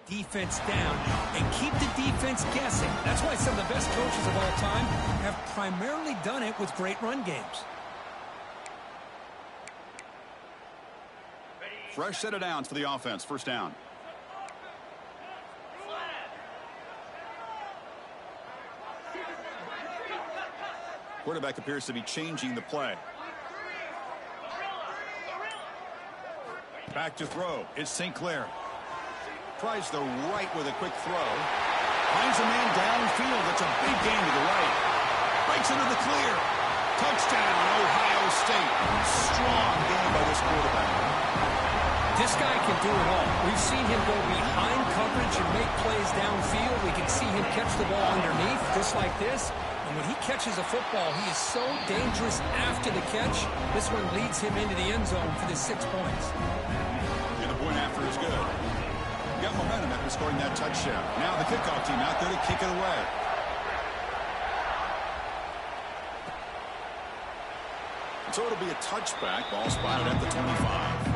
defense down and keep the defense guessing. That's why some of the best coaches of all time have primarily done it with great run games. Fresh set of downs for the offense. First down. Quarterback appears to be changing the play. Back to throw. It's St. Clair. Tries the right with a quick throw. Finds a man downfield. That's a big gain to the right. Breaks into the clear. Touchdown, Ohio State. Strong game by this quarterback. This guy can do it all. We've seen him go behind coverage and make plays downfield. We can see him catch the ball underneath, just like this. And when he catches a football, he is so dangerous after the catch. This one leads him into the end zone for the 6 points. And the point after is good. Got momentum after scoring that touchdown. Now the kickoff team out there to kick it away. So it'll be a touchback. Ball spotted at the 25.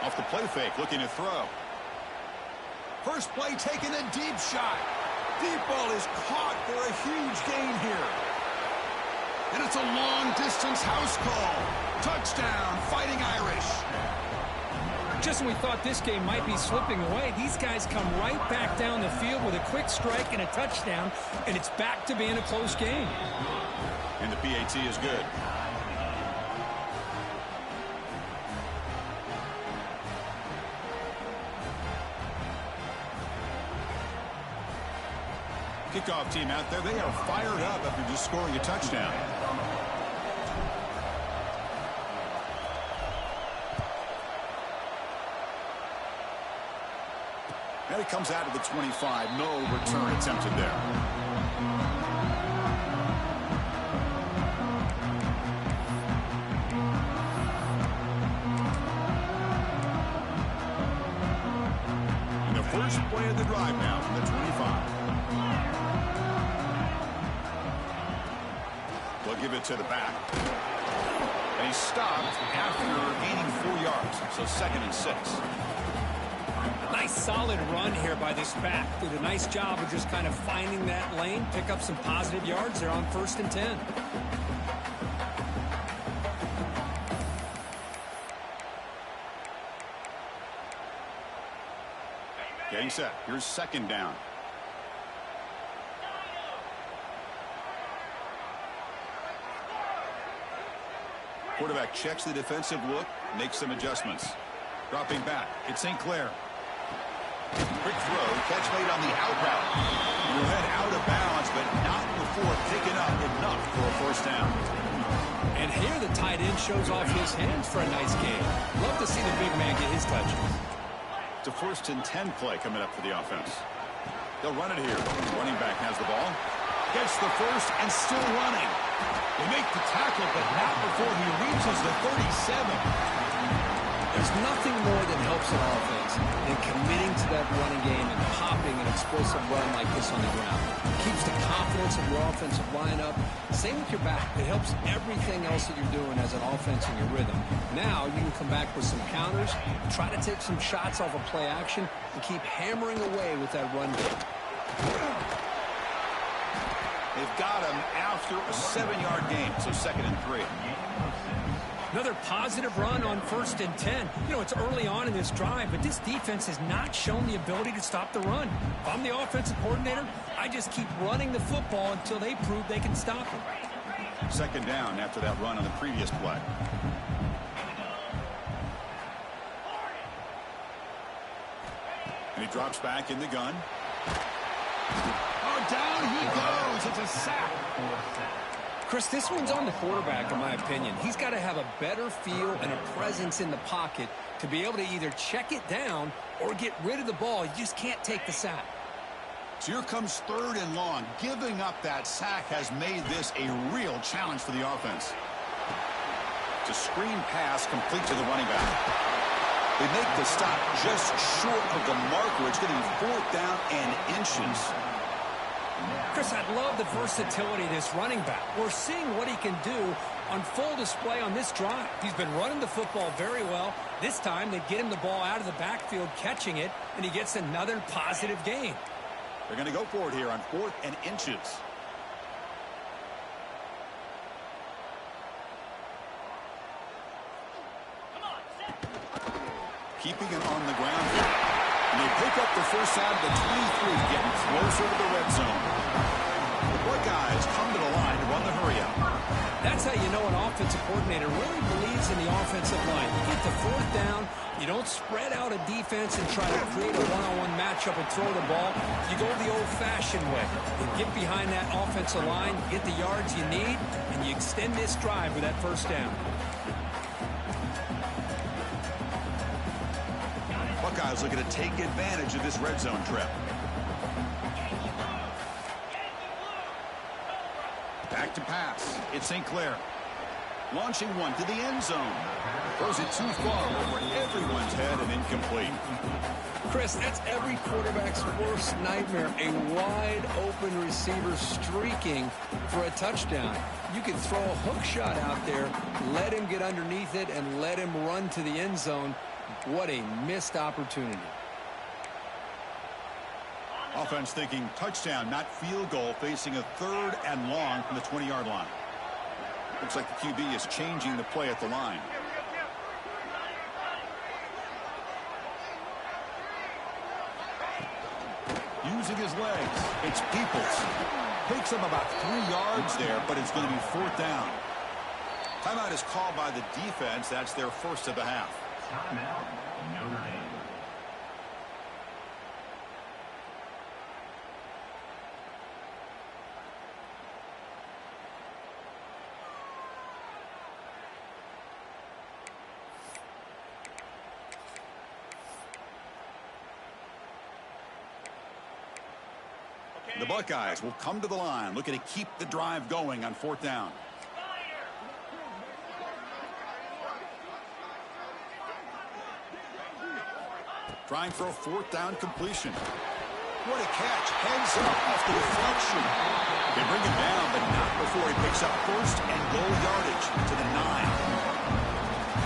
Off the play fake, looking to throw. First play taken, a deep shot. Deep ball is caught for a huge gain here. And it's a long-distance house call. Touchdown, Fighting Irish. Just when we thought this game might be slipping away, these guys come right back down the field with a quick strike and a touchdown, and it's back to being a close game. And the PAT is good. Kickoff team out there, they are fired up after just scoring a touchdown. And it comes out of the 25. No return attempted there. And the first play of the drive now from the 25. They'll give it to the back. And he stopped after gaining 4 yards. So 2nd and 6. Nice solid run here by this back. Did a nice job of just kind of finding that lane, pick up some positive yards. They're on 1st and 10. Getting set. Here's 2nd down. Quarterback checks the defensive look, makes some adjustments. Dropping back, it's St. Clair. Quick throw, catch made on the out route. He'll head out of bounds, but not before picking up enough for a 1st down. And here the tight end shows off his hands for a nice game. Love to see the big man get his touches. It's a 1st and 10 play coming up for the offense. They'll run it here. Running back has the ball. Gets the first and still running. They make the tackle, but not before he reaches the 37. There's nothing more that helps an offense than committing to that running game and popping an explosive run like this on the ground. It keeps the confidence of your offensive lineup. Same with your back. It helps everything else that you're doing as an offense in your rhythm. Now you can come back with some counters, try to take some shots off of play action, and keep hammering away with that run game. They've got him after a 7-yard gain, so 2nd and 3. Another positive run on 1st and 10. You know, it's early on in this drive, but this defense has not shown the ability to stop the run. If I'm the offensive coordinator, I just keep running the football until they prove they can stop it. 2nd down after that run on the previous play. And he drops back in the gun. Oh, down he goes. It's a sack. Chris, this one's on the quarterback, in my opinion. He's got to have a better feel and a presence in the pocket to be able to either check it down or get rid of the ball. You just can't take the sack. So here comes 3rd and long. Giving up that sack has made this a real challenge for the offense. It's a screen pass complete to the running back. They make the stop just short of the marker. It's getting 4th down and inches. Chris, I love the versatility of this running back. We're seeing what he can do on full display on this drive. He's been running the football very well. This time they get him the ball out of the backfield, catching it, and he gets another positive gain. They're going to go for it here on 4th and inches. Keeping it on the ground here. And they pick up the first out of the 23, getting closer to the red zone. The Buckeyes come to the line to run the hurry-up. That's how you know an offensive coordinator really believes in the offensive line. You get the 4th down, you don't spread out a defense and try to create a one-on-one matchup and throw the ball. You go the old-fashioned way. You get behind that offensive line, get the yards you need, and you extend this drive with that 1st down. Buckeyes looking to take advantage of this red zone trip. Back to pass. It's St. Clair. Launching one to the end zone. Throws it too far over everyone's head and incomplete. Chris, that's every quarterback's worst nightmare. A wide-open receiver streaking for a touchdown. You could throw a hook shot out there, let him get underneath it, and let him run to the end zone. What a missed opportunity. Offense thinking touchdown, not field goal, facing a 3rd and long from the 20-yard line. Looks like the QB is changing the play at the line. Using his legs, it's Peoples. Picks up about 3 yards there, but it's going to be 4th down. Timeout is called by the defense. That's their first of the half. Timeout, Notre Dame. The Buckeyes will come to the line, looking to keep the drive going on 4th down. Trying for a 4th down completion. What a catch. Heads up off the deflection. They bring him down, but not before he picks up 1st and goal yardage to the 9.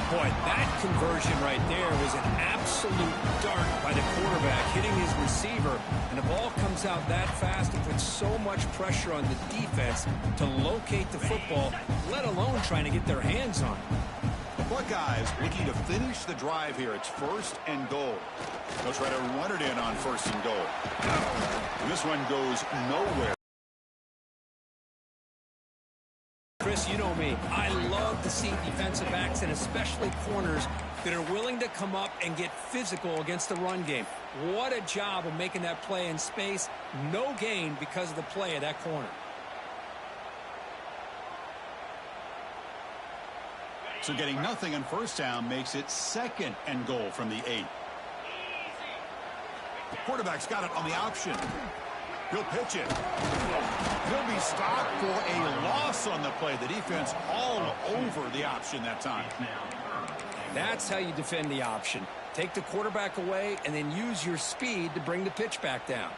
Boy, that conversion right there was an absolute dart by the quarterback, hitting his receiver, and the ball comes out that fast and puts so much pressure on the defense to locate the football, let alone trying to get their hands on it. The Buckeyes looking to finish the drive here. It's 1st and goal. They'll try to run it in on 1st and goal. And this one goes nowhere. Chris, you know me. I love to see defensive backs and especially corners that are willing to come up and get physical against the run game. What a job of making that play in space. No gain because of the play of that corner. So getting nothing on 1st down makes it 2nd and goal from the 8. The quarterback's got it on the option. He'll pitch it. He'll be stopped for a loss on the play. The defense all over the option that time. That's how you defend the option. Take the quarterback away and then use your speed to bring the pitch back down.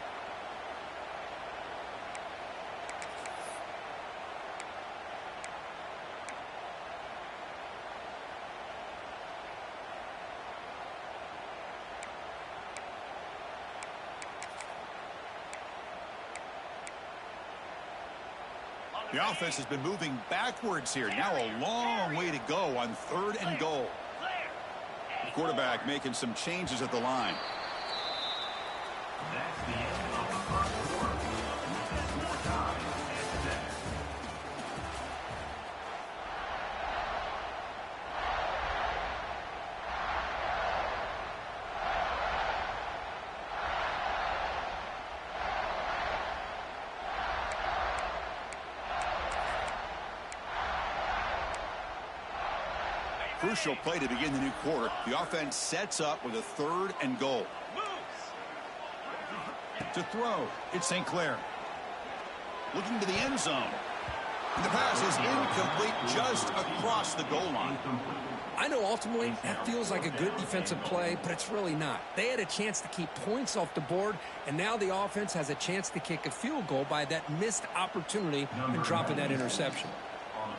The offense has been moving backwards here. Now a long way to go on 3rd and goal. The quarterback making some changes at the line. That's the end of the first quarter. More time at 7. Crucial play to begin the new quarter. The offense sets up with a 3rd and goal. To throw, it's St. Clair. Looking to the end zone. And the pass is incomplete just across the goal line. I know ultimately that feels like a good defensive play, but it's really not. They had a chance to keep points off the board, and now the offense has a chance to kick a field goal by that missed opportunity and dropping that interception.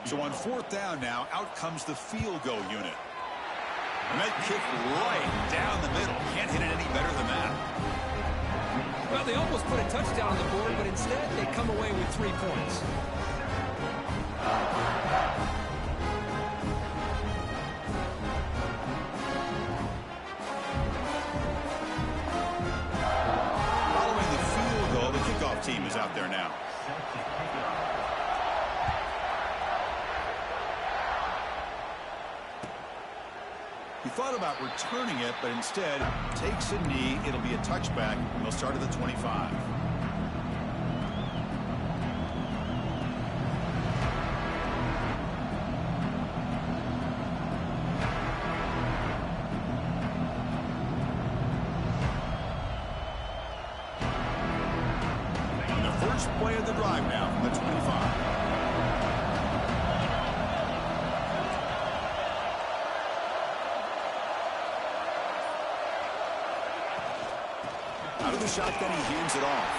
So on 4th down now, out comes the field goal unit. And that kick right down the middle. Can't hit it any better than that. Well, they almost put a touchdown on the board, but instead they come away with 3 points. Following the field goal, the kickoff team is out there now. He thought about returning it, but instead takes a knee. It'll be a touchback, and they'll start at the 25. And the first play of the drive now from the 25. Out of the shotgun, he hands it off.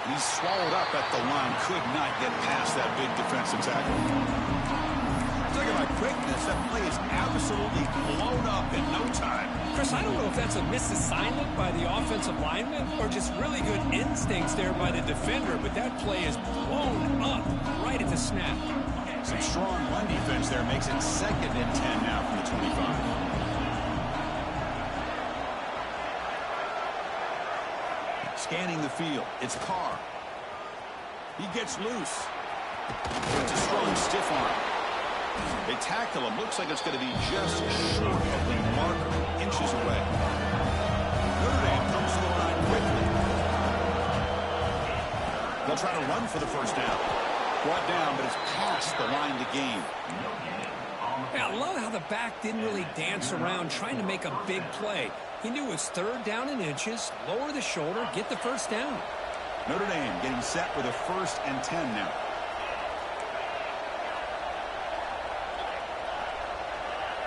And he's swallowed up at the line. Could not get past that big defensive tackle. Talking about quickness, that play is absolutely blown up in no time. Chris, I don't know if that's a misassignment by the offensive lineman or just really good instincts there by the defender, but that play is blown up right at the snap. Some strong run defense there makes it 2nd and 10 now from the 25. Scanning the field, it's Carr. He gets loose. It's a strong stiff arm. They tackle him. Looks like it's going to be just short of the marker, inches away. Notre Dame comes to the line quickly. They'll try to run for the first down. Brought down, but it's past the line to gain. Yeah, I love how the back didn't really dance around trying to make a big play. He knew it was 3rd down in inches, lower the shoulder, get the first down. Notre Dame getting set with a 1st and 10 now.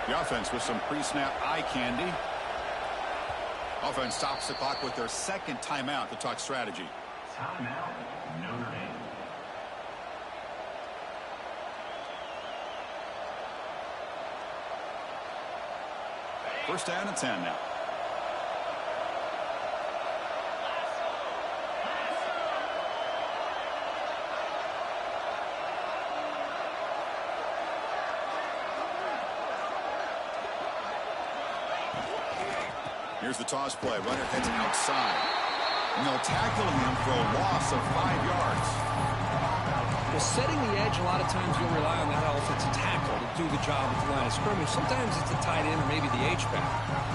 The offense with some pre-snap eye candy. Offense stops the clock with their 2nd timeout to talk strategy. Timeout, Notre Dame. First down and 10 now. Here's the toss play. Runner heads outside. And they'll tackle him for a loss of 5 yards. Well, setting the edge, a lot of times you'll rely on that offensive tackle to do the job at the line of scrimmage. Sometimes it's a tight end or maybe the H-back.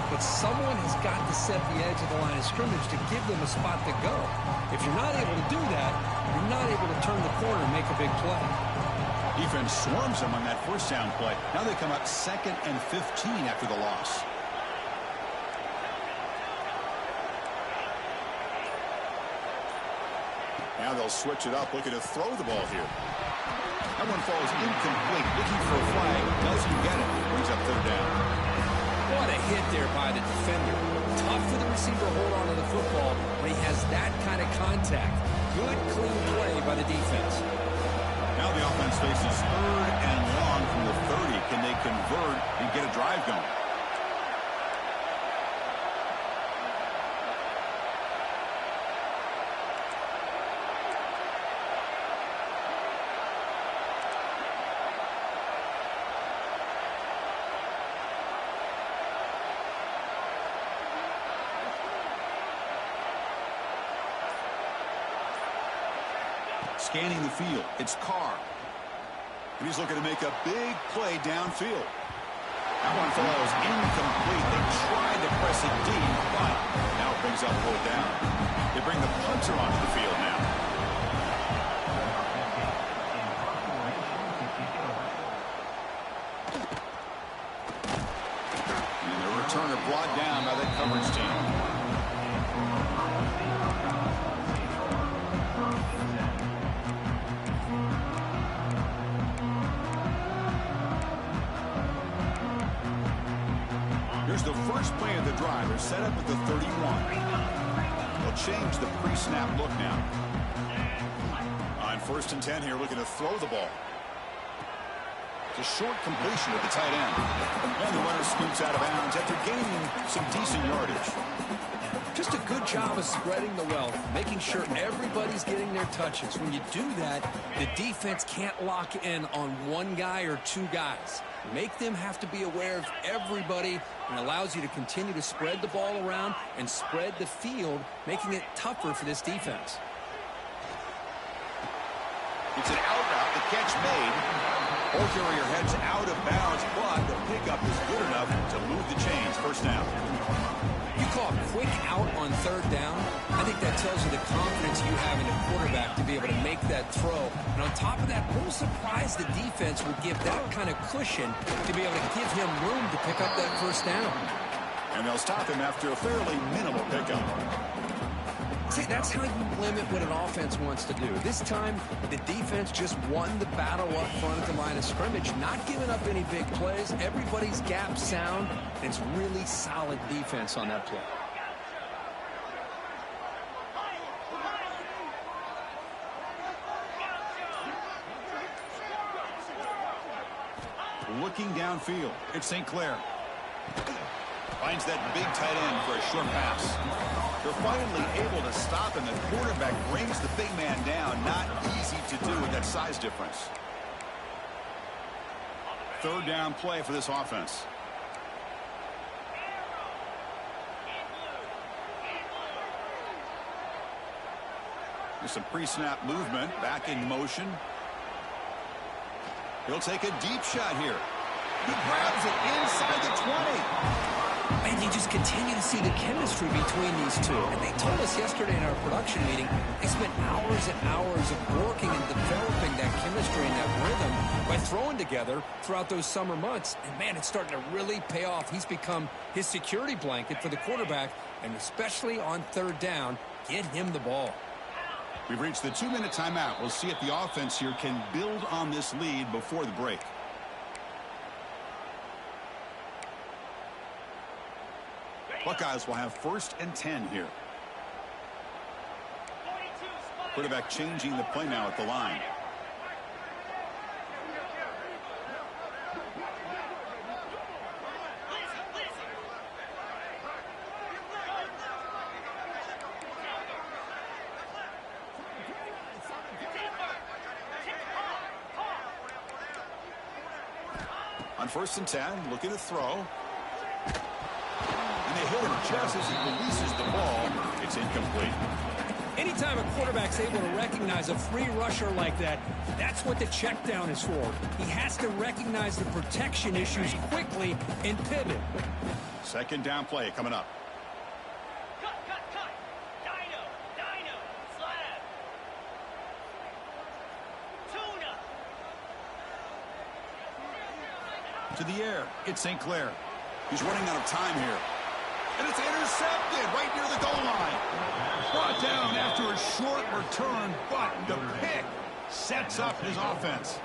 But someone has got to set the edge of the line of scrimmage to give them a spot to go. If you're not able to do that, you're not able to turn the corner and make a big play. Defense swarms them on that first down play. Now they come up 2nd and 15 after the loss. Now they'll switch it up, looking to throw the ball here. That one falls incomplete, looking for a flag. Doesn't get it. Brings up 3rd down. What a hit there by the defender. Tough for the receiver to hold on to the football when he has that kind of contact. Good, clean play by the defense. Now the offense faces 3rd and long from the 30. Can they convert and get a drive going? Scanning the field, it's Carr. And he's looking to make a big play downfield. That one falls incomplete. They tried to press it deep, but now it brings up 4th down. They bring the punter onto the field now. And the returner brought down by that coverage team. Here's the first play of the drive. They're set up at the 31. They'll change the pre-snap look now. On 1st and 10 here, looking to throw the ball. It's a short completion to the tight end. And the runner scoots out of bounds after gaining some decent yardage. Just a good job of spreading the wealth, making sure everybody's getting their touches. When you do that, the defense can't lock in on one guy or two guys. Make them have to be aware of everybody, and allows you to continue to spread the ball around and spread the field, making it tougher for this defense. It's an out route. The catch made. Ball carrier heads out of bounds, but the pickup is good enough to move the chains. First down. You call a quick out on 3rd down, I think that tells you the confidence you have in the quarterback to be able to make that throw. And on top of that, a little surprised the defense would give that kind of cushion to be able to give him room to pick up that 1st down. And they'll stop him after a fairly minimal pickup. See, that's how you limit what an offense wants to do. This time, the defense just won the battle up front at the line of scrimmage, not giving up any big plays. Everybody's gap sound. It's really solid defense on that play. Looking downfield, it's St. Clair. Finds that big tight end for a short pass. They're finally able to stop, and the quarterback brings the big man down. Not easy to do with that size difference. 3rd down play for this offense. There's some pre-snap movement. Back in motion. He'll take a deep shot here. He grabs it inside the 20. And you just continue to see the chemistry between these two. And they told us yesterday in our production meeting, they spent hours and hours of working and developing that chemistry and that rhythm by throwing together throughout those summer months. And, man, it's starting to really pay off. He's become his security blanket for the quarterback, and especially on 3rd down, get him the ball. We've reached the 2-minute timeout. We'll see if the offense here can build on this lead before the break. Buckeyes will have 1st and 10 here. Quarterback changing the play now at the line. On 1st and 10, looking to throw. And they hit him just as he releases the ball. It's incomplete. Anytime a quarterback's able to recognize a free rusher like that, that's what the check down is for. He has to recognize the protection issues quickly and pivot. 2nd down play coming up. Cut. Dino. Slab. Tuna. To the air. It's St. Clair. He's running out of time here. And it's intercepted right near the goal line. Brought down after a short return, but the pick sets up his offense.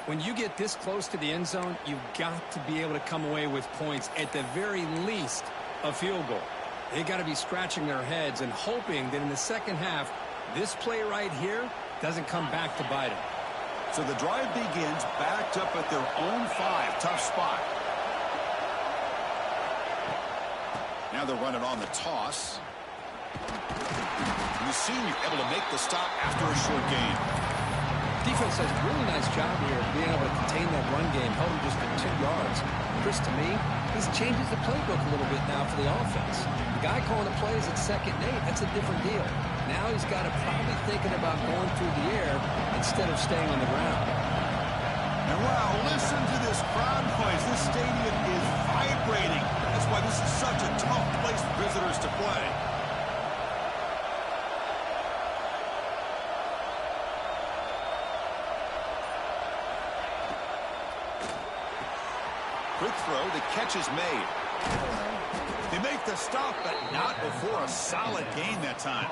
When you get this close to the end zone, you've got to be able to come away with points, at the very least a field goal. They got to be scratching their heads and hoping that in the second half, this play right here doesn't come back to bite them. So the drive begins backed up at their own 5. Tough spot. Now they're running on the toss. And the senior able to make the stop after a short gain. Defense does a really nice job here of being able to contain that run game, held him just for 2 yards. Chris, to me, this changes the playbook a little bit now for the offense. The guy calling the plays at 2nd and 8, that's a different deal. Now he's got to probably thinking about going through the air instead of staying on the ground. And wow, listen to this crowd noise. This stadium is vibrating. That's why this is such a tough place for visitors to play. Quick throw, the catch is made. They make the stop, but not before a solid gain that time.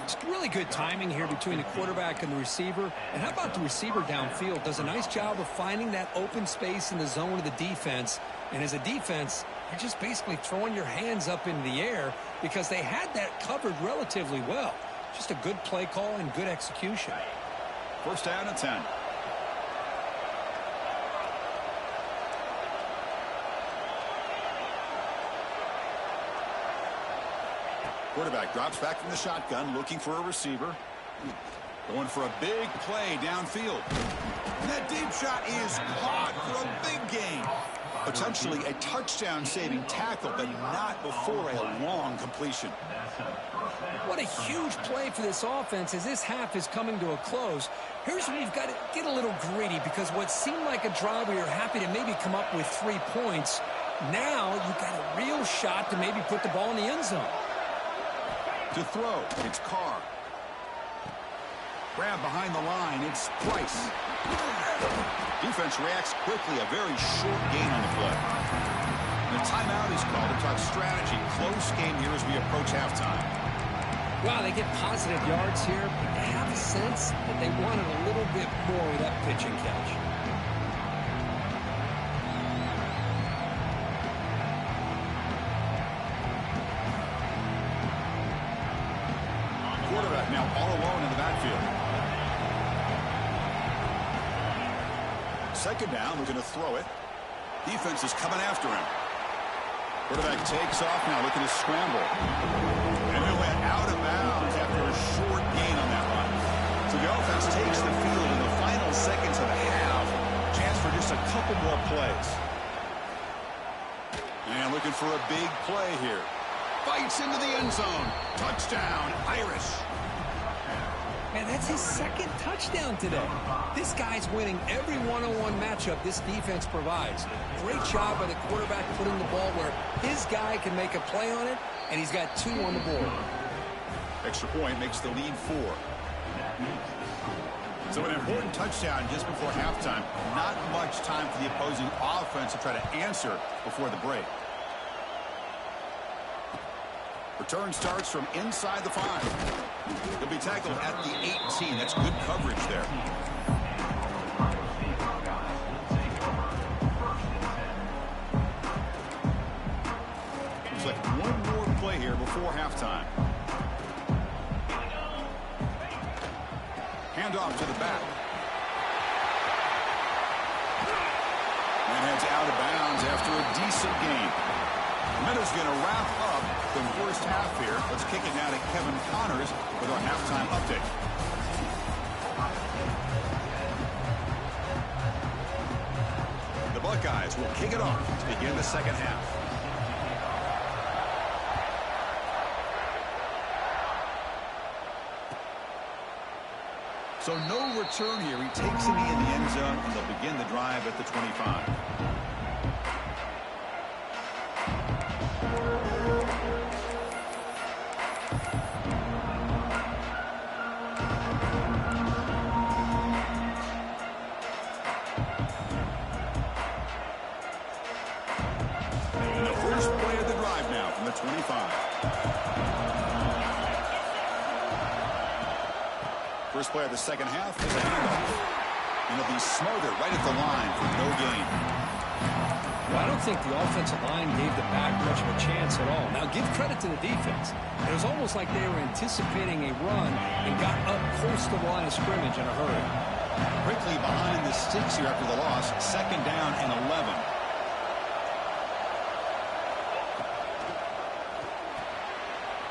Just really good timing here between the quarterback and the receiver. And how about the receiver downfield? Does a nice job of finding that open space in the zone of the defense. And as a defense, you're just basically throwing your hands up in the air because they had that covered relatively well. Just a good play call and good execution. First down and 10. Quarterback drops back from the shotgun, looking for a receiver. Going for a big play downfield. And that deep shot is caught for a big gain. Potentially a touchdown-saving tackle, but not before a long completion. What a huge play for this offense as this half is coming to a close. Here's where you've got to get a little gritty because what seemed like a drive where you're happy to maybe come up with 3 points, now you've got a real shot to maybe put the ball in the end zone. To throw, it's Carr. Grab behind the line, it's Price. Defense reacts quickly, a very short gain on the play. The timeout is called to talk strategy. Close game here as we approach halftime. Wow, they get positive yards here, but they have a sense that they wanted a little bit more of that pitch and catch. Quarterback now all alone in the backfield. Second down, we're going to throw it. Defense is coming after him. Quarterback takes off now, looking to scramble. And it went out of bounds after a short gain on that run. So the offense takes the field in the final seconds of the half. Chance for just a couple more plays. And looking for a big play here. Fights into the end zone. Touchdown, Irish. Man, that's his second touchdown today. This guy's winning every one-on-one matchup this defense provides. Great job by the quarterback putting the ball where his guy can make a play on it, and he's got 2 on the board. Extra point makes the lead 4. So an important touchdown just before halftime. Not much time for the opposing offense to try to answer before the break. Return starts from inside the 5. He'll be tackled at the 18. That's good coverage there. Looks like one more play here before halftime. Handoff to the back. And heads out of bounds after a decent gain. Meadows going to wrap up the first half here. Let's kick it now to Kevin Connors with our halftime update. The Buckeyes will kick it off to begin the second half. So no return here. He takes it in the end zone, and they'll begin the drive at the 25. And the first play of the drive now from the 25. First play of the second half is a handoff. And it'll be smothered right at the line for no gain. Well, I don't think the offensive line gave the back much of a chance at all. Now, give credit to the defense. It was almost like they were anticipating a run and got up close to the line of scrimmage in a hurry. Quickly behind the sticks here after the loss. Second down and 11.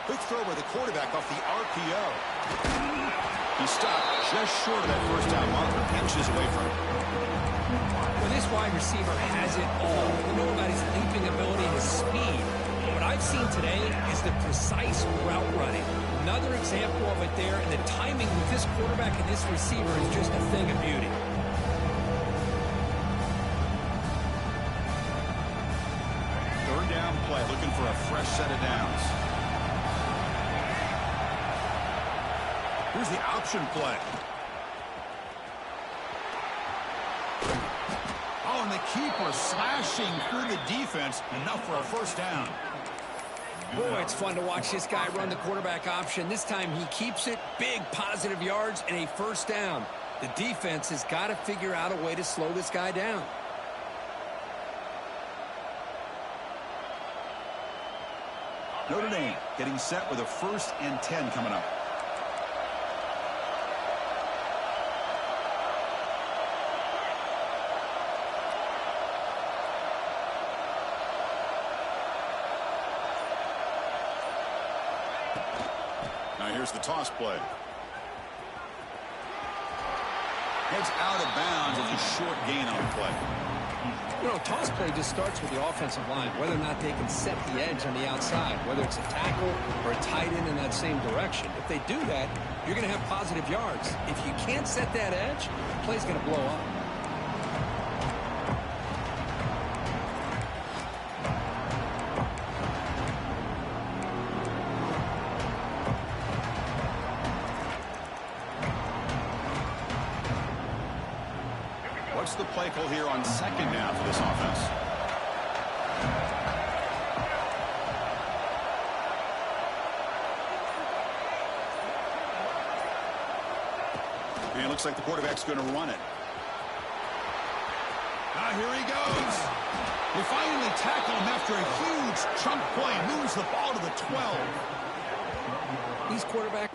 Quick throw by the quarterback off the RPO. He stopped just short of that first down marker, inches away from it. Well, this wide receiver has it all. You know about his leaping ability and his speed. What I've seen today is the precise route running. Another example of it there, and the timing with this quarterback and this receiver is just a thing of beauty. Third down play, looking for a fresh set of downs. Here's the option play. And the keeper slashing through the defense, enough for a first down. Boy, it's fun to watch this guy run the quarterback option. This time he keeps it, big positive yards, and a first down. The defense has got to figure out a way to slow this guy down. Notre Dame getting set with a 1st and 10 coming up. Now here's the toss play. Heads out of bounds. It's a short gain on the play. You know, toss play just starts with the offensive line, whether or not they can set the edge on the outside, whether it's a tackle or a tight end in that same direction. If they do that, you're going to have positive yards. If you can't set that edge, the play's going to blow up. What's the play call here on 2nd down for this offense? And it looks like the quarterback's going to run it. Now here he goes. They finally tackle him after a huge chunk play. Moves the ball to the 12. These quarterbacks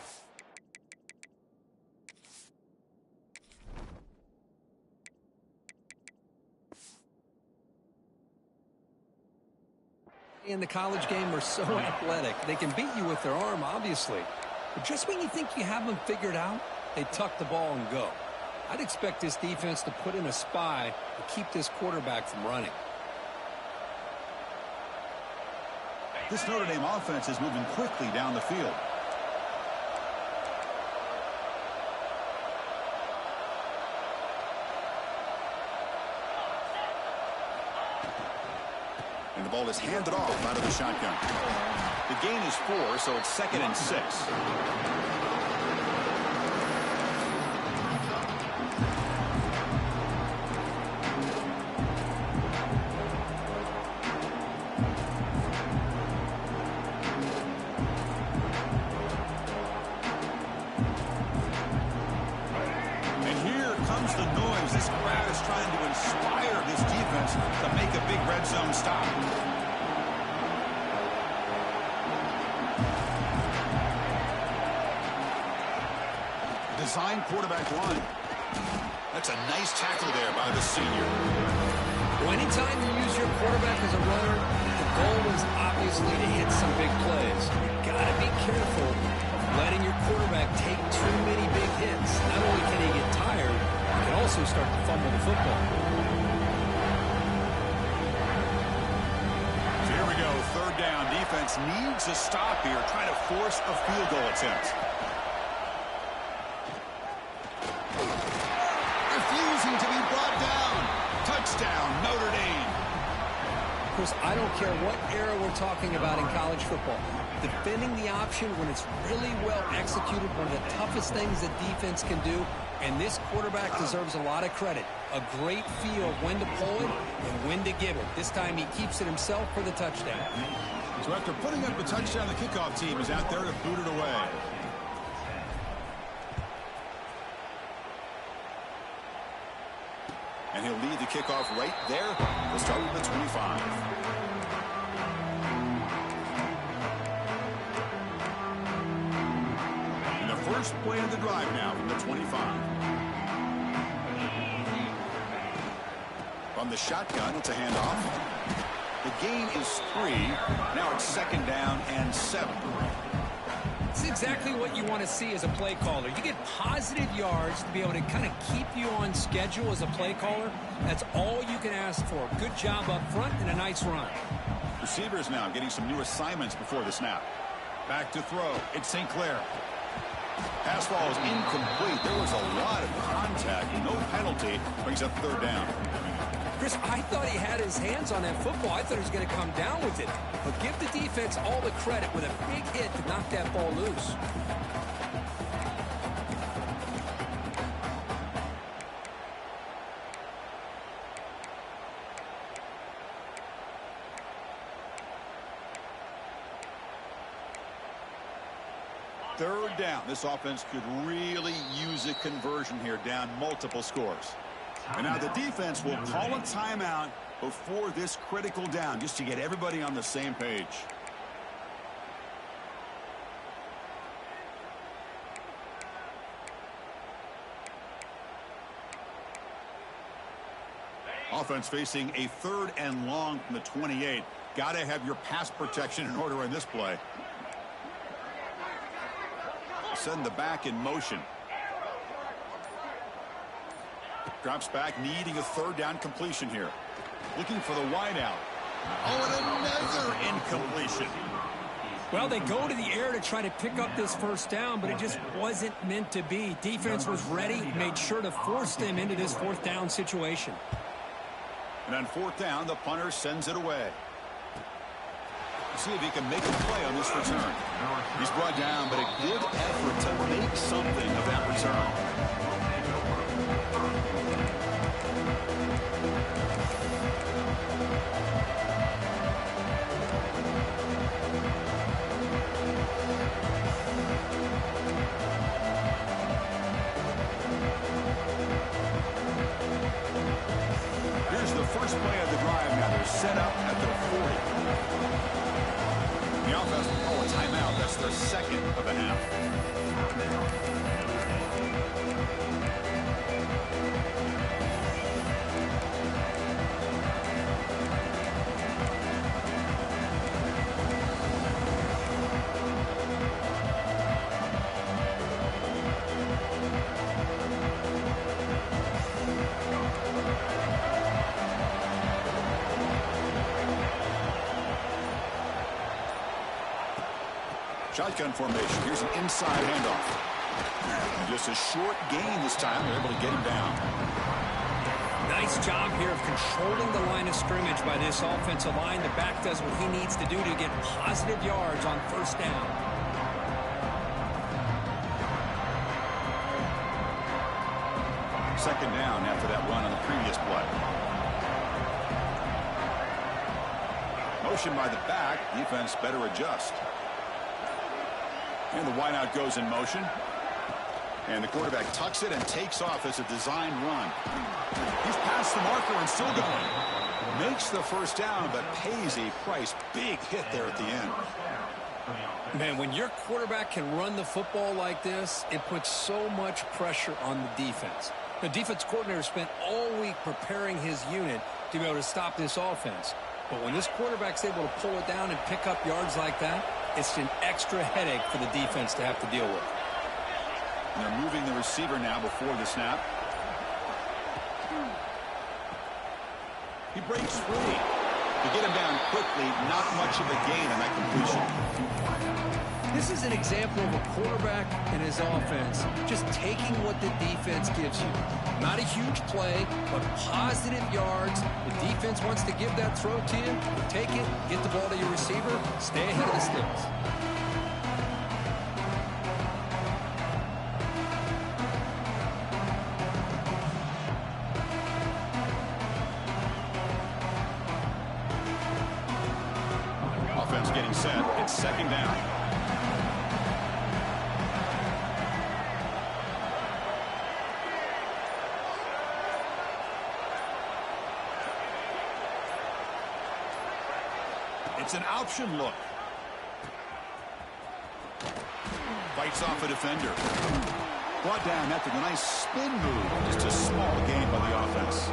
in the college game are so athletic. They can beat you with their arm, obviously. But just when you think you have them figured out, they tuck the ball and go. I'd expect this defense to put in a spy to keep this quarterback from running. This Notre Dame offense is moving quickly down the field. And the ball is handed off out of the shotgun. The gain is 4, so it's 2nd and 6. The noise. This crowd is trying to inspire this defense to make a big red zone stop. Design quarterback line. That's a nice tackle there by the senior. Well, anytime you use your quarterback as a runner, the goal is obviously to hit some big plays. You've got to be careful of letting your quarterback take too many big hits. Not only can he get tired, he can also start to fumble the football. So here we go, 3rd down. Defense needs a stop here, trying to force a field goal attempt. Refusing to be brought down. Touchdown, Notre Dame. Chris, I don't care what era we're talking about in college football. Defending the option when it's really well executed, one of the toughest things that defense can do, and this quarterback deserves a lot of credit. A great feel of when to pull it and when to give it. This time he keeps it himself for the touchdown. So after putting up a touchdown, the kickoff team is out there to boot it away. And he'll lead the kickoff right there. We'll start with the 25. And the first play of the drive now from the 25. From the shotgun, it's a handoff. The gain is 3. Now it's 2nd down and 7. It's exactly what you want to see as a play caller. You get positive yards to be able to kind of keep you on schedule as a play caller. That's all you can ask for. Good job up front and a nice run. Receivers now getting some new assignments before the snap. Back to throw. It's St. Clair. Pass ball is incomplete. There was a lot of contact. No penalty. Brings up 3rd down. Chris, I thought he had his hands on that football. I thought he was going to come down with it. But give the defense all the credit with a big hit to knock that ball loose. Third down. This offense could really use a conversion here, down multiple scores. And now the defense will call a timeout before this critical down, just to get everybody on the same page. Offense facing a 3rd and long from the 28. Got to have your pass protection in order in this play. Send the back in motion. Drops back, needing a 3rd down completion here. Looking for the wide out. Oh, and another incompletion. Well, they go to the air to try to pick up this 1st down, but it just wasn't meant to be. Defense was ready, made sure to force them into this 4th down situation. And on 4th down, the punter sends it away. See if he can make a play on this return. He's brought down, but a good effort to make something of that return. Here's the first play of the drive. Now they're set up at their 40. The offense will call a timeout. That's their 2nd of the half. Shotgun formation. Here's an inside handoff. Just a short gain this time. They're able to get him down. Nice job here of controlling the line of scrimmage by this offensive line. The back does what he needs to do to get positive yards on 1st down. Second down after that run on the previous play. Motion by the back. Defense better adjust. And the wideout goes in motion. And the quarterback tucks it and takes off as a designed run. He's past the marker and still going. Makes the 1st down, but pays a price. Big hit there at the end. Man, when your quarterback can run the football like this, it puts so much pressure on the defense. The defense coordinator spent all week preparing his unit to be able to stop this offense. But when this quarterback's able to pull it down and pick up yards like that, it's an extra headache for the defense to have to deal with. And they're moving the receiver now before the snap. He breaks free. To get him down quickly, not much of a gain on that completion. This is an example of a quarterback and his offense just taking what the defense gives you. Not a huge play, but positive yards. The defense wants to give that throw to you. You take it, get the ball to your receiver, stay ahead of the sticks. Offense getting set. It's 2nd down. It's an option look. Fights off a defender. Brought down after the nice spin move. Just a small gain by the offense.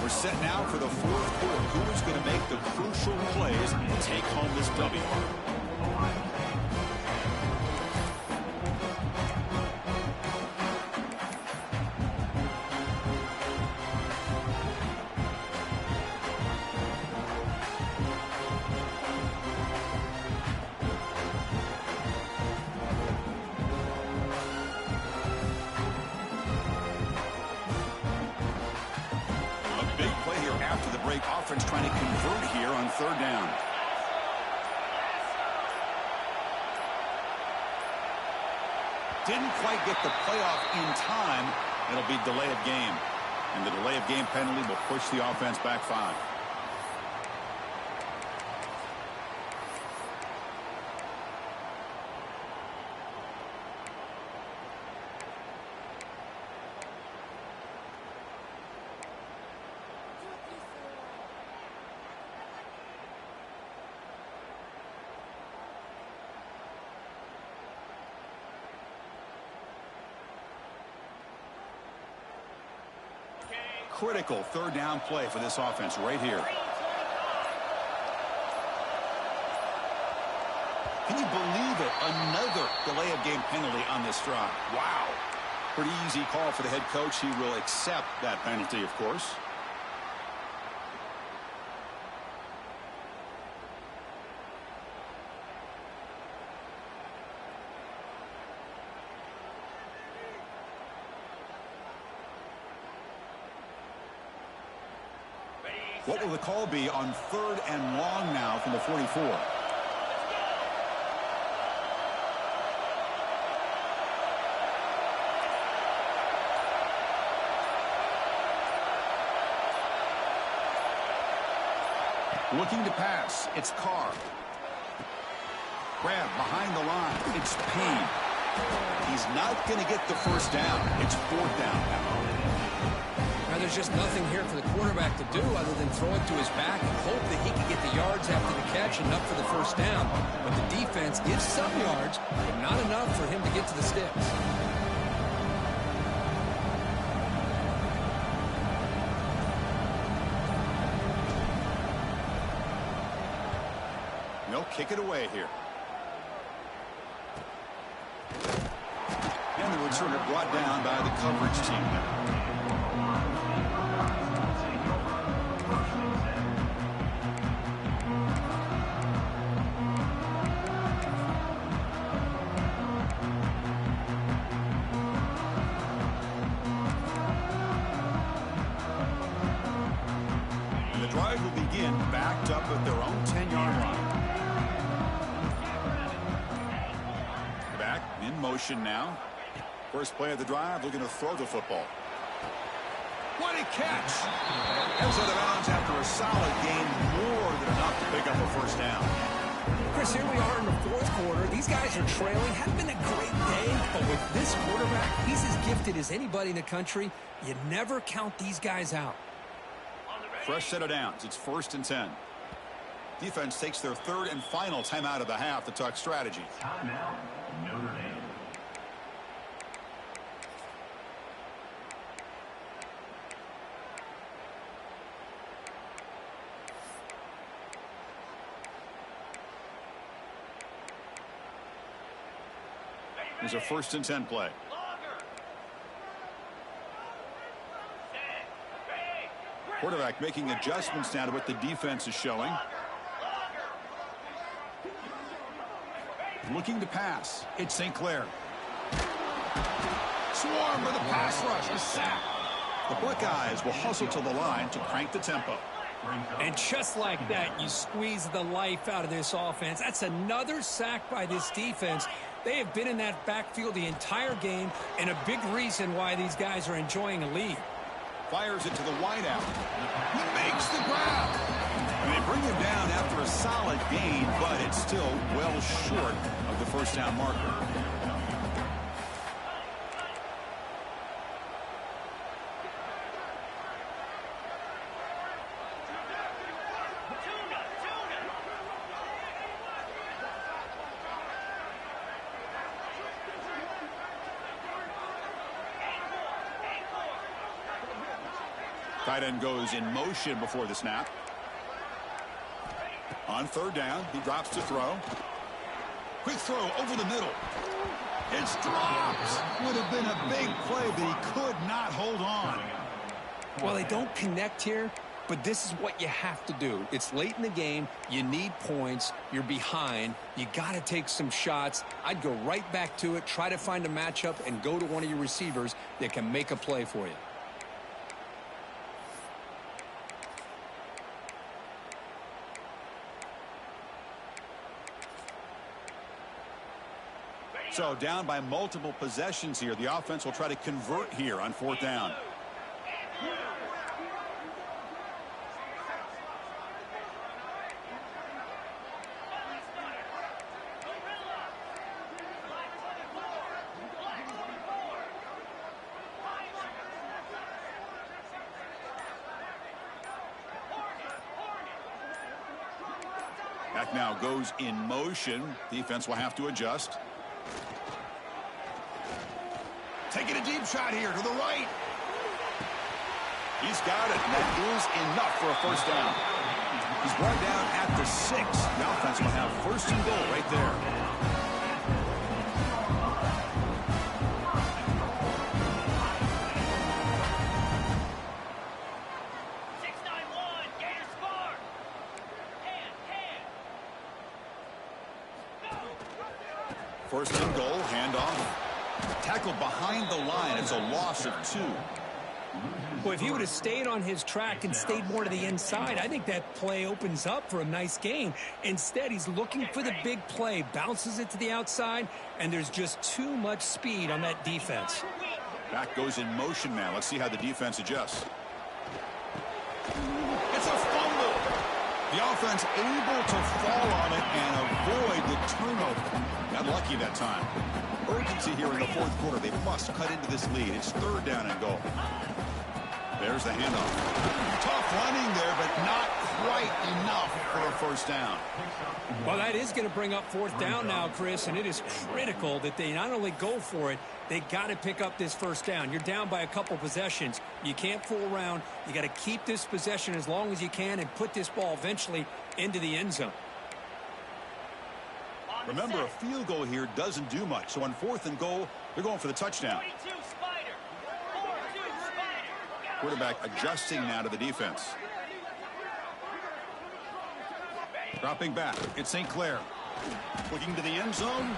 We're set now for the 4th quarter. Who is going to make the crucial plays and take home this W? Offense trying to convert here on 3rd down. Didn't quite get the playoff in time. It'll be delay of game. And the delay of game penalty will push the offense back 5. Critical third down play for this offense right here. Can you believe it? Another delay of game penalty on this drive. Wow. Pretty easy call for the head coach. He will accept that penalty, of course. What will the call be on 3rd and long now from the 44? Looking to pass. It's Carr. Grab behind the line. It's Payne. He's not going to get the first down. It's 4th down now. Now, there's just nothing here for the quarterback to do other than throw it to his back and hope that he can get the yards after the catch and up for the first down. But the defense gives some yards, but not enough for him to get to the sticks. They'll kick it away here. And the returner brought down by the coverage team there. And the drive will begin backed up at their own 10-yard line. Back in motion now. First play of the drive, looking to throw the football. What a catch! Heads out of bounds after a solid game, more than enough to pick up a first down. Chris, here we are in the 4th quarter. These guys are trailing. Hadn't been a great day, but with this quarterback, he's as gifted as anybody in the country. You never count these guys out. Fresh set of downs. It's 1st and 10. Defense takes their 3rd and final timeout of the half to talk strategy. Timeout, Notre Dame. Here's a 1st and 10 play. Quarterback making adjustments now to what the defense is showing. Looking to pass. It's St. Clair. Swarm with a pass rush. A sack. The Buckeyes will hustle to the line to crank the tempo. And just like that, you squeeze the life out of this offense. That's another sack by this defense. They have been in that backfield the entire game, and a big reason why these guys are enjoying a lead. Fires it to the wideout. He makes the grab. And they bring him down after a solid gain, but it's still well short of the first down marker. Tight end goes in motion before the snap. On 3rd down, he drops to throw. Quick throw over the middle. It's dropped. Would have been a big play, but he could not hold on. Well, they don't connect here, but this is what you have to do. It's late in the game. You need points. You're behind. You got to take some shots. I'd go right back to it, try to find a matchup, and go to one of your receivers that can make a play for you. So down by multiple possessions here. The offense will try to convert here on 4th down. Quarterback now goes in motion. Defense will have to adjust. Taking a deep shot here to the right. He's got it. And that is enough for a first down. He's brought down at the 6. The offense will have first and goal right there. First and goal, handoff. Tackled behind the line. It's a loss of 2. Well, if he would have stayed on his track and stayed more to the inside, I think that play opens up for a nice gain. Instead, he's looking for the big play, bounces it to the outside, and there's just too much speed on that defense. Back goes in motion now. Let's see how the defense adjusts. It's a fumble. The offense able to fall on it and avoid the turnover. Got lucky that time. Urgency here in the fourth quarter. They must cut into this lead. It's third down and goal. There's the handoff. Tough running there, but not quite enough for a first down. Well, that is going to bring up fourth down now, Chris, and it is critical that they not only go for it, they got to pick up this first down. You're down by a couple possessions. You can't fool around. You got to keep this possession as long as you can and put this ball eventually into the end zone. Remember, a field goal here doesn't do much. So on fourth and goal, they're going for the touchdown. Quarterback adjusting now to the defense. Dropping back. It's St. Clair. Looking to the end zone.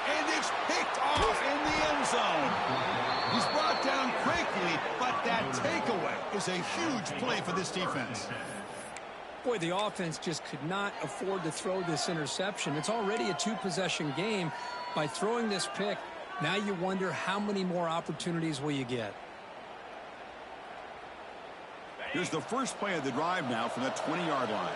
And it's picked off in the end zone. He's brought down quickly, but that takeaway is a huge play for this defense. Boy, the offense just could not afford to throw this interception. It's already a two-possession game. By throwing this pick, now you wonder how many more opportunities will you get. Here's the first play of the drive now from the 20-yard line.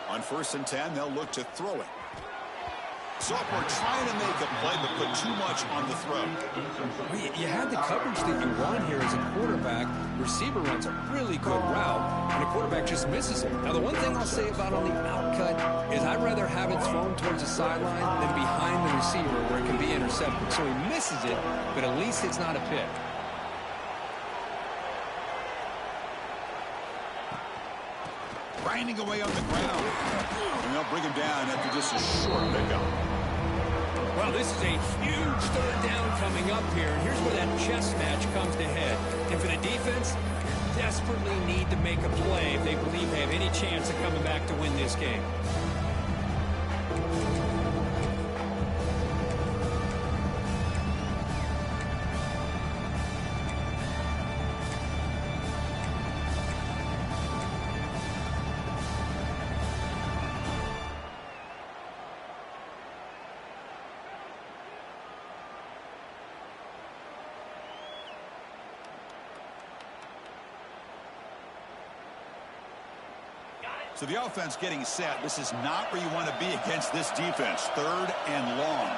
On first and 10, they'll look to throw it. Sophomore trying to make a play, but put too much on the throw. Well, you had the coverage that you want here as a quarterback. Receiver runs a really good route, and the quarterback just misses it. Now, the one thing I'll say about on the outcut is I'd rather have it thrown towards the sideline than behind the receiver where it can be intercepted. So he misses it, but at least it's not a pick. Grinding away on the ground. And they'll bring him down after just a short pickup. Well, this is a huge third down coming up here. And here's where that chess match comes to head. And for the defense, they desperately need to make a play if they believe they have any chance of coming back to win this game. So the offense getting set. This is not where you want to be against this defense. Third and long.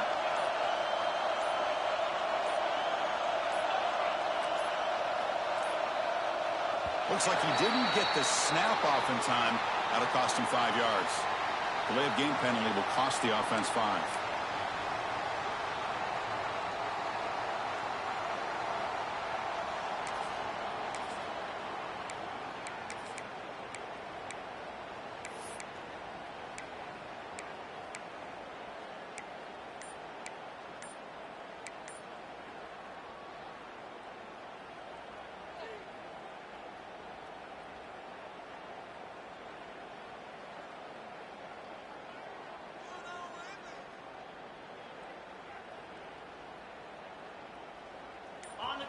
Looks like he didn't get the snap off in time. That'll cost him 5 yards. Delay of game penalty will cost the offense 5.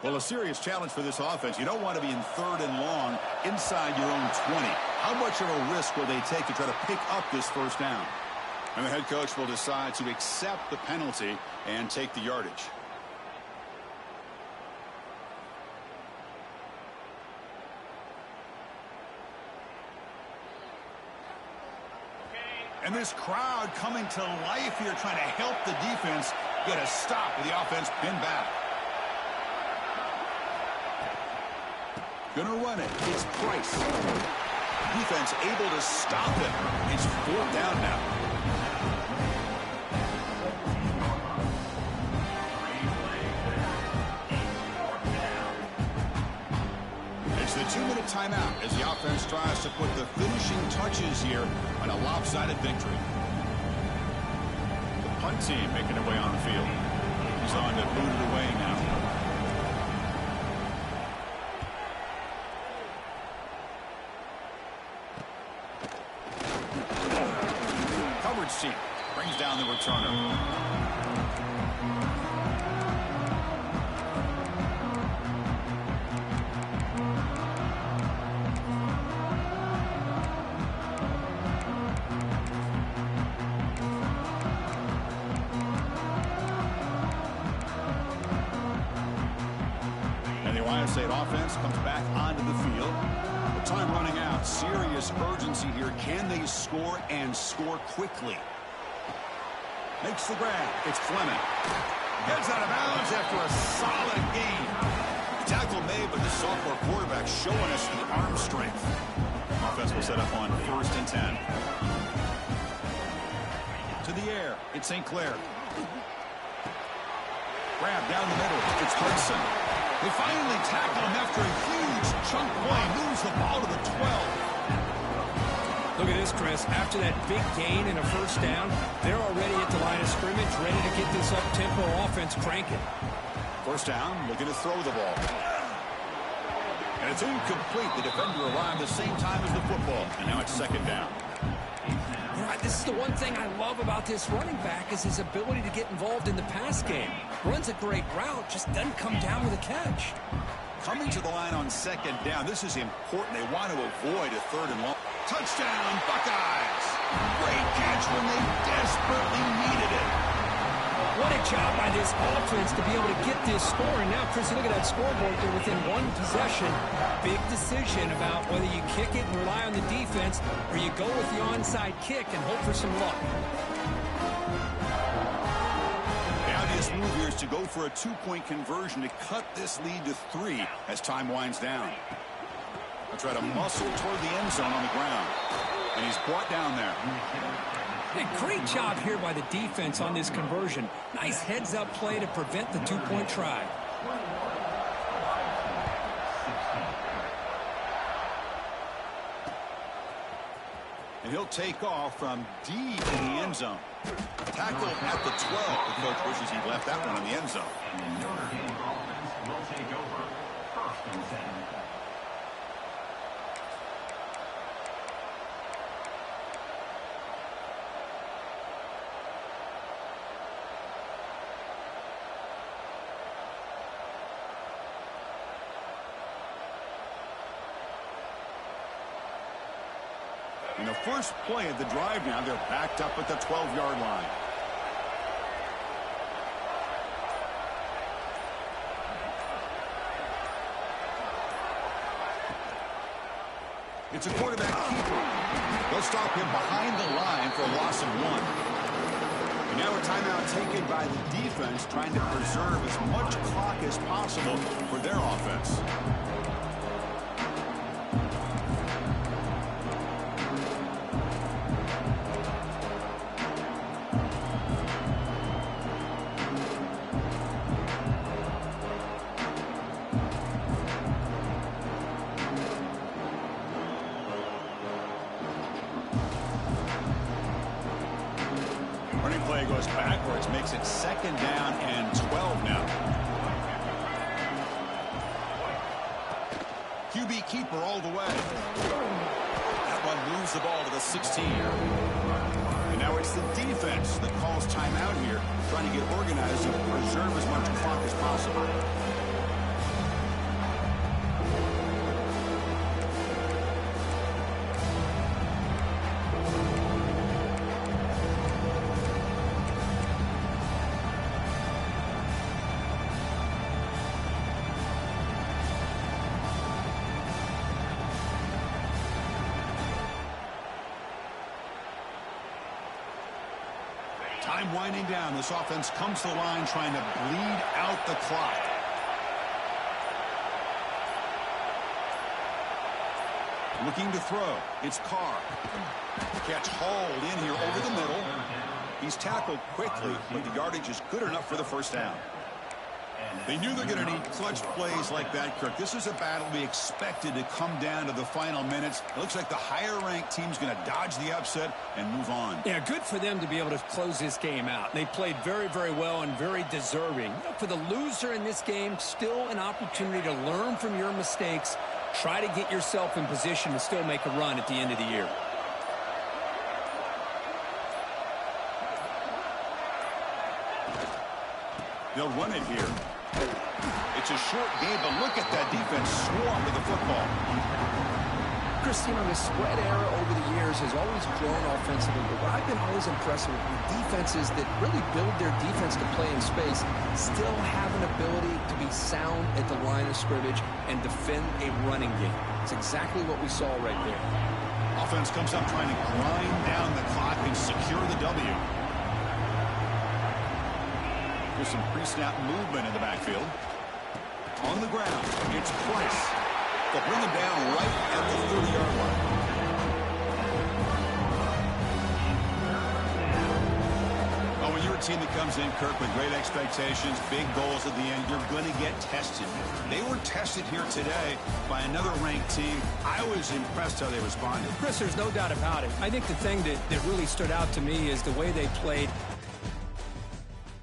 Well, a serious challenge for this offense. You don't want to be in third and long inside your own 20. How much of a risk will they take to try to pick up this first down? And the head coach will decide to accept the penalty and take the yardage. And this crowd coming to life here trying to help the defense Get a stop with the offense pinned back. Gonna run it. It's Price. Defense able to stop it. It's 4th down now. It's the 2-minute timeout as the offense tries to put the finishing touches here on a lopsided victory. The punt team making their way on the field. He's on to boot it away now. Coverage team brings down the returner. State offense comes back onto the field. With time running out, serious urgency here. Can they score and score quickly? Makes the grab. It's Fleming. Gets out of bounds after a solid gain. Tackle made, but the sophomore quarterback showing us the arm strength. Offense will set up on 1st and 10. To the air. It's St. Clair. Grab down the middle. It's Hudson. They finally tackle him after a huge chunk play. Moves the ball to the 12. Look at this, Chris. After that big gain and a 1st down, they're already at the line of scrimmage, ready to get this up-tempo offense cranking. 1st down, looking to throw the ball. And it's incomplete. The defender arrived the same time as the football. And now it's 2nd down. This is the one thing I love about this running back is his ability to get involved in the pass game. Runs a great route, just doesn't come down with a catch. Coming to the line on 2nd down, this is important. They want to avoid a 3rd and long. Touchdown, Buckeyes! Great catch when they desperately needed it. What a job by this offense to be able to get this score. And now, Chris, you look at that scoreboard. They're within 1 possession. Big decision about whether you kick it and rely on the defense or you go with the onside kick and hope for some luck. The obvious move here is to go for a 2-point conversion to cut this lead to 3 as time winds down. They'll try to muscle toward the end zone on the ground. And he's brought down there. Hey, great job here by the defense on this conversion. Nice heads-up play to prevent the 2-point try. And he'll take off from deep in the end zone. Tackle at the 12. The coach wishes he left that one in the end zone. Notre Dame offense will take over 1st and 10. In the first play of the drive now, they're backed up at the 12-yard line. It's a quarterback keeper. They'll stop him behind the line for a loss of 1. And now a timeout taken by the defense, trying to preserve as much clock as possible for their offense. Running play goes backwards, makes it 2nd down and 12 now. QB keeper all the way. That one moves the ball to the 16. And now it's the defense that calls timeout here, trying to get organized and preserve as much clock as possible. Time winding down. This offense comes to the line trying to bleed out the clock. Looking to throw. It's Carr. Catch hauled in here over the middle. He's tackled quickly, but the yardage is good enough for the first down. They knew they're going to need clutch plays like that, Kirk. This is a battle we expected to come down to the final minutes. It looks like the higher-ranked team's going to dodge the upset and move on. Yeah, good for them to be able to close this game out. They played very, very well and very deserving. You know, for the loser in this game, still an opportunity to learn from your mistakes. Try to get yourself in position to still make a run at the end of the year. They'll run it here. It's a short game, but look at that defense swarm with the football. Chris, you know, the spread era over the years has always grown offensively, but what I've been always impressed with defenses that really build their defense to play in space still have an ability to be sound at the line of scrimmage and defend a running game. It's exactly what we saw right there. Offense comes up trying to grind down the clock and secure the W. There's some pre-snap movement in the backfield. On the ground, it's Price. They'll bring him down right at the 30-yard line. Oh, when you're a team that comes in, Kirk, with great expectations, big goals at the end, you're going to get tested. They were tested here today by another ranked team. I was impressed how they responded. Chris, there's no doubt about it. I think the thing that really stood out to me is the way they played